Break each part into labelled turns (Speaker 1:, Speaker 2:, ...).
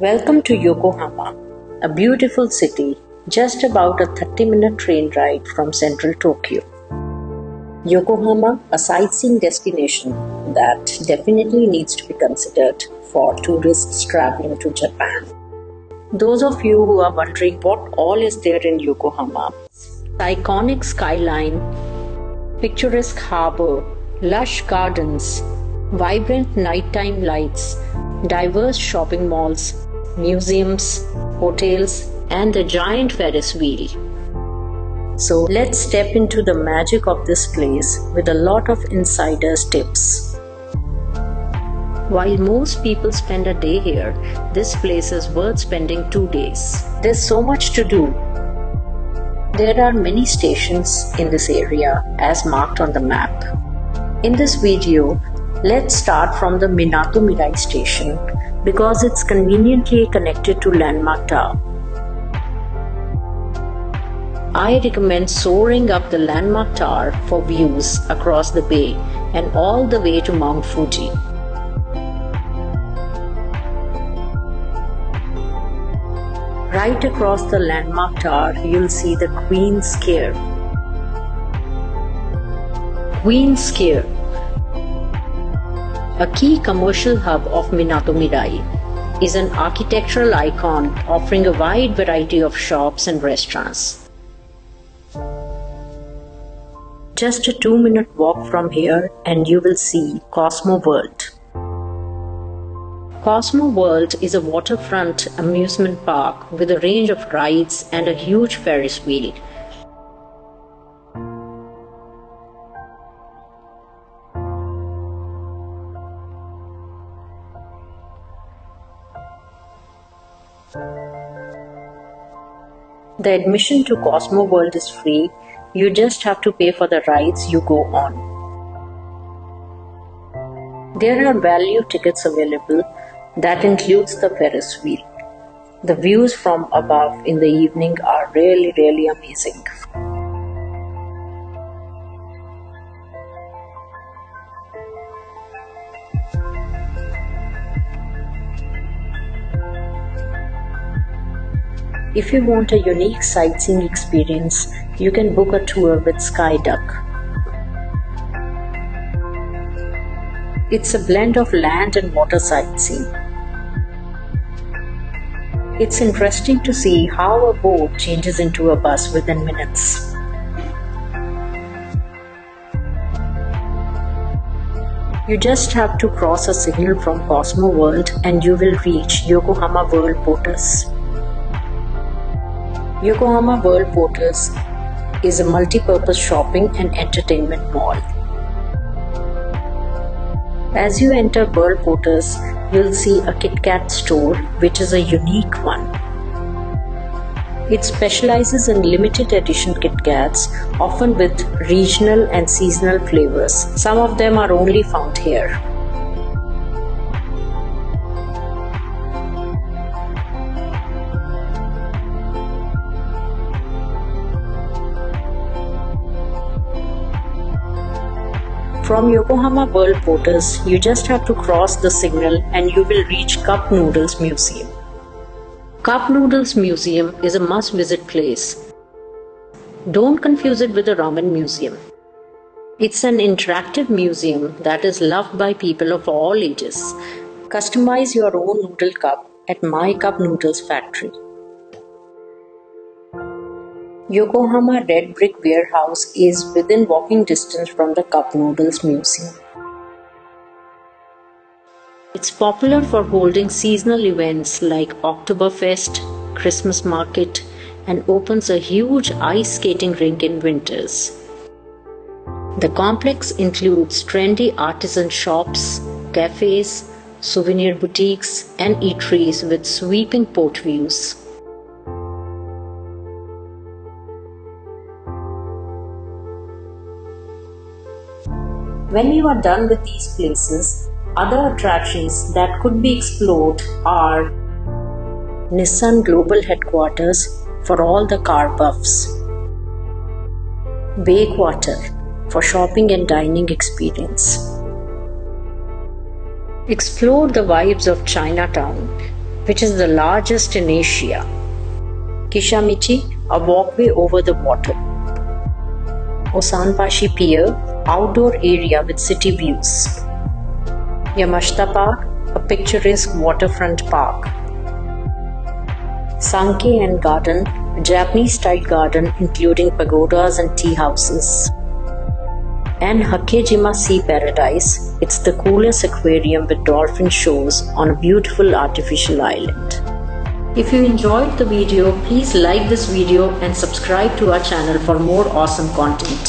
Speaker 1: Welcome to Yokohama, a beautiful city just about a 30-minute train ride from central Tokyo. Yokohama, a sightseeing destination that definitely needs to be considered for tourists traveling to Japan. Those of you who are wondering what all is there in Yokohama, the iconic skyline, picturesque harbor, lush gardens, vibrant nighttime lights, diverse shopping malls, museums, hotels, and the giant Ferris wheel. So let's step into the magic of this place with a lot of insider's tips. While most people spend a day here, this place is worth spending 2 days. There's so much to do. There are many stations in this area as marked on the map. In this video, let's start from the Minato Mirai station because it's conveniently connected to Landmark Tower. I recommend soaring up the Landmark Tower for views across the bay and all the way to Mount Fuji. Right across the Landmark Tower, you'll see the Queen's Square. Queen's Square, a key commercial hub of Minato Mirai, is an architectural icon offering a wide variety of shops and restaurants. Just a 2-minute walk from here and you will see Cosmo World. Cosmo World is a waterfront amusement park with a range of rides and a huge Ferris wheel. The admission to Cosmo World is free, you just have to pay for the rides you go on. There are value tickets available that includes the Ferris wheel. The views from above in the evening are really amazing. If you want a unique sightseeing experience, you can book a tour with Skyduck. It's a blend of land and water sightseeing. It's interesting to see how a boat changes into a bus within minutes. You just have to cross a signal from Cosmo World and you will reach Yokohama World Porters. Yokohama World Porters is a multi-purpose shopping and entertainment mall. As you enter World Porters, you'll see a Kit Kat store, which is a unique one. It specializes in limited edition Kit Kats, often with regional and seasonal flavors. Some of them are only found here. From Yokohama World Porters, you just have to cross the signal and you will reach Cup Noodles Museum. Cup Noodles Museum is a must-visit place. Don't confuse it with a ramen museum. It's an interactive museum that is loved by people of all ages. Customize your own noodle cup at My Cup Noodles Factory. Yokohama Red Brick Warehouse is within walking distance from the Cup Noodles Museum. It's popular for holding seasonal events like Oktoberfest, Christmas market, and opens a huge ice skating rink in winters. The complex includes trendy artisan shops, cafes, souvenir boutiques, and eateries with sweeping port views. When you are done with these places, other attractions that could be explored are Nissan Global Headquarters for all the car buffs, Bakewater for shopping and dining experience, explore the vibes of Chinatown which is the largest in Asia. Kishamichi, a walkway over the water. Osanpashi Pier, outdoor area with city views. Yamashita Park, a picturesque waterfront park. Sankei Garden, a Japanese-style garden including pagodas and tea houses. And Hakejima Sea Paradise, it's the coolest aquarium with dolphin shows on a beautiful artificial island. If you enjoyed the video, please like this video and subscribe to our channel for more awesome content.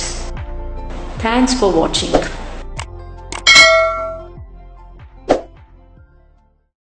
Speaker 1: Thanks for watching.